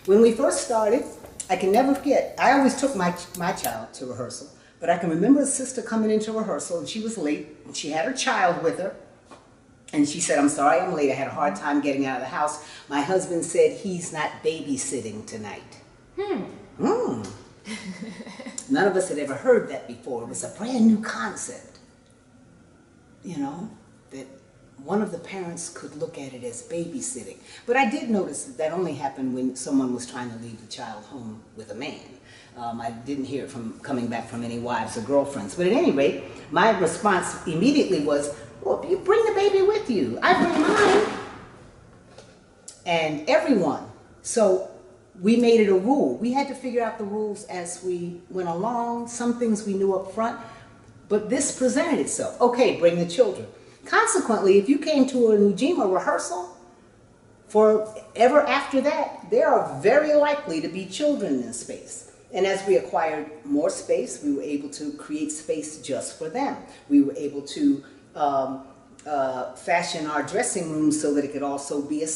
When we first started, I can never forget, I always took my child to rehearsal, but I can remember a sister coming into rehearsal and she was late and she had her child with her. And she said, I'm sorry I'm late. I had a hard time getting out of the house. My husband said he's not babysitting tonight. None of us had ever heard that before. It was a brand new concept, you know, that one of the parents could look at it as babysitting. But I did notice that only happened when someone was trying to leave the child home with a man. I didn't hear it from coming back from any wives or girlfriends. But at any rate, my response immediately was, well, you bring the baby with you. I bring mine. And everyone. So we made it a rule. We had to figure out the rules as we went along. Some things we knew up front, but this presented itself. Okay, bring the children. Consequently, if you came to an Ujima rehearsal, forever after that, there are very likely to be children in space. And as we acquired more space, we were able to create space just for them. We were able to fashion our dressing room so that it could also be a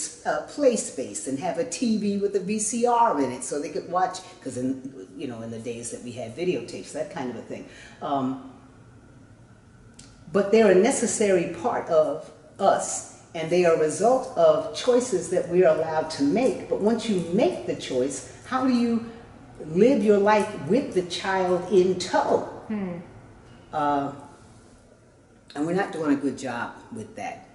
play space and have a TV with a VCR in it so they could watch, because in the days that we had videotapes, that kind of a thing. But they're a necessary part of us, and they are a result of choices that we're allowed to make. But once you make the choice, how do you live your life with the child in tow? And we're not doing a good job with that.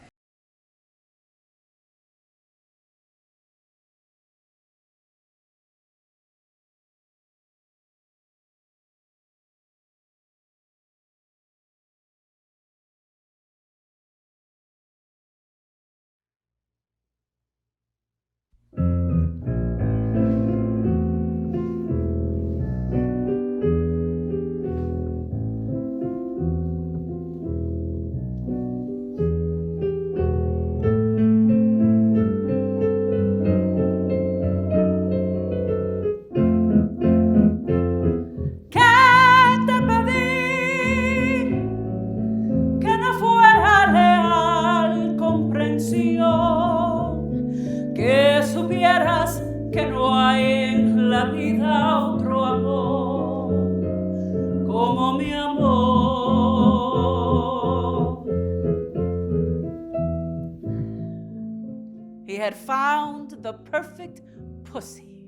He had found the perfect pussy.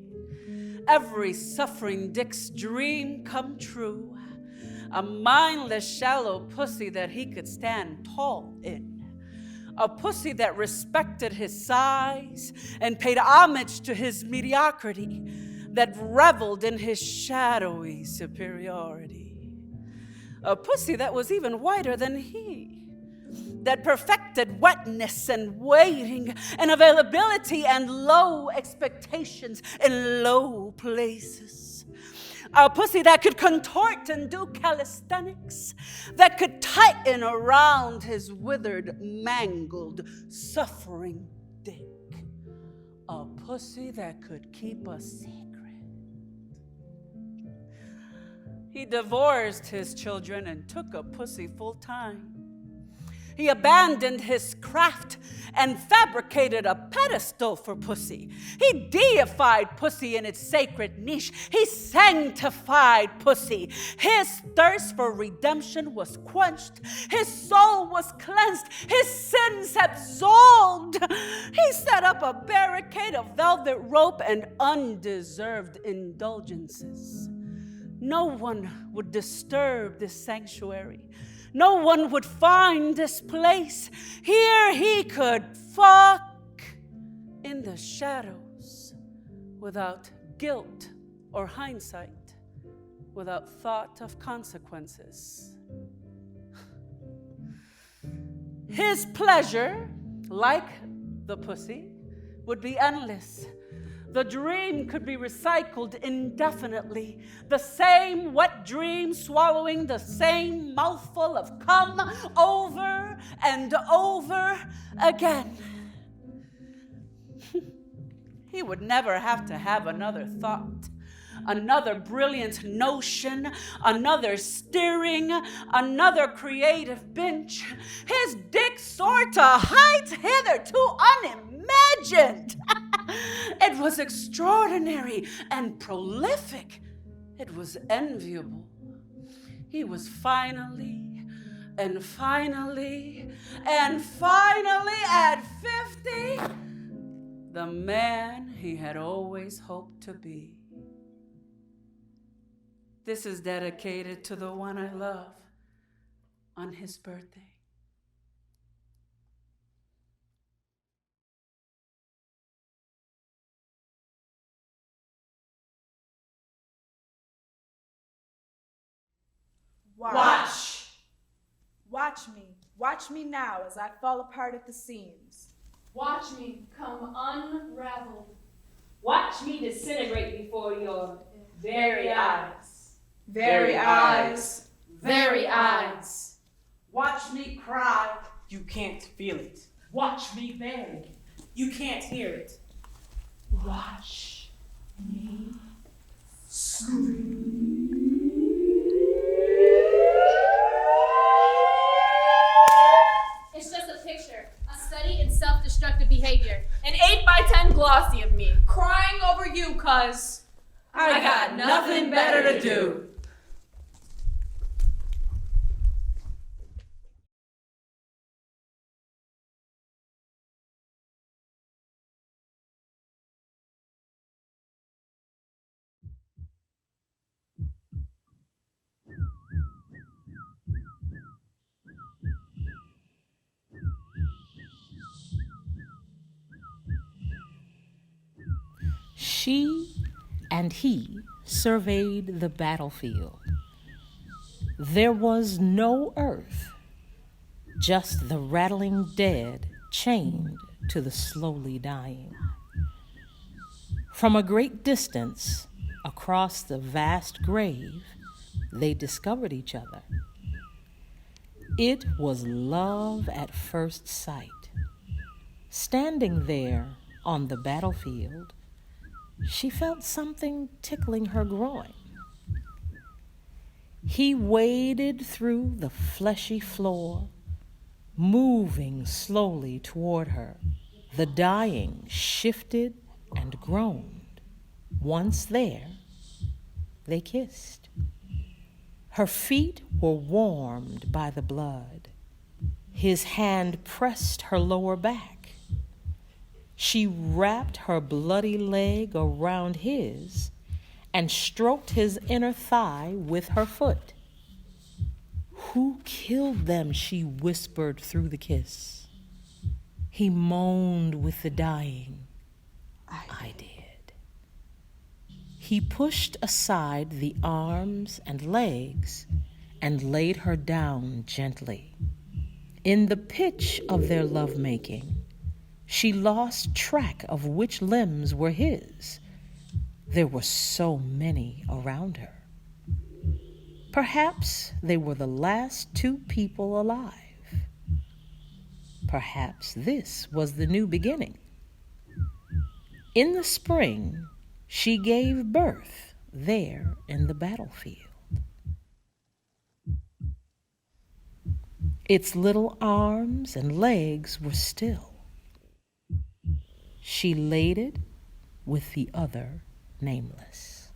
Every suffering dick's dream come true. A mindless, shallow pussy that he could stand tall in. A pussy that respected his size and paid homage to his mediocrity, that reveled in his shadowy superiority. A pussy that was even whiter than he, that perfected wetness and waiting and availability and low expectations in low places. A pussy that could contort and do calisthenics, that could tighten around his withered, mangled, suffering dick. A pussy that could keep a secret. He divorced his children and took a pussy full time. He abandoned his craft and fabricated a pedestal for pussy. He deified pussy in its sacred niche. He sanctified pussy. His thirst for redemption was quenched. His soul was cleansed. His sins absolved. He set up a barricade of velvet rope and undeserved indulgences. No one would disturb this sanctuary. No one would find this place. Here he could fuck in the shadows without guilt or hindsight, without thought of consequences. His pleasure, like the pussy, would be endless. The dream could be recycled indefinitely. The same wet dream swallowing the same mouthful of cum over and over again. He would never have to have another thought, another brilliant notion, another steering, another creative binge. His dick soared to heights hitherto unimagined. It was extraordinary and prolific. It was enviable. He was finally at 50, the man he had always hoped to be. This is dedicated to the one I love on his birthday. Watch. Watch me. Watch me now as I fall apart at the seams. Watch me come unraveled. Watch me disintegrate before your very eyes. Very eyes. Very eyes. Watch me cry. You can't feel it. Watch me beg. You can't hear it. Watch me scream. It's just a picture, a study in self-destructive behavior. An 8x10 glossy of me, crying over you, cuz I got nothing better to do. She and he surveyed the battlefield. There was no earth, just the rattling dead chained to the slowly dying. From a great distance, across the vast grave, they discovered each other. It was love at first sight. Standing there on the battlefield, she felt something tickling her groin. He waded through the fleshy floor, moving slowly toward her. The dying shifted and groaned. Once there, they kissed. Her feet were warmed by the blood. His hand pressed her lower back. She wrapped her bloody leg around his and stroked his inner thigh with her foot. "Who killed them?" she whispered through the kiss. He moaned with the dying. I did. He pushed aside the arms and legs and laid her down gently. In the pitch of their lovemaking, she lost track of which limbs were his. There were so many around her. Perhaps they were the last two people alive. Perhaps this was the new beginning. In the spring, she gave birth there in the battlefield. Its little arms and legs were still. She laid it with the other nameless.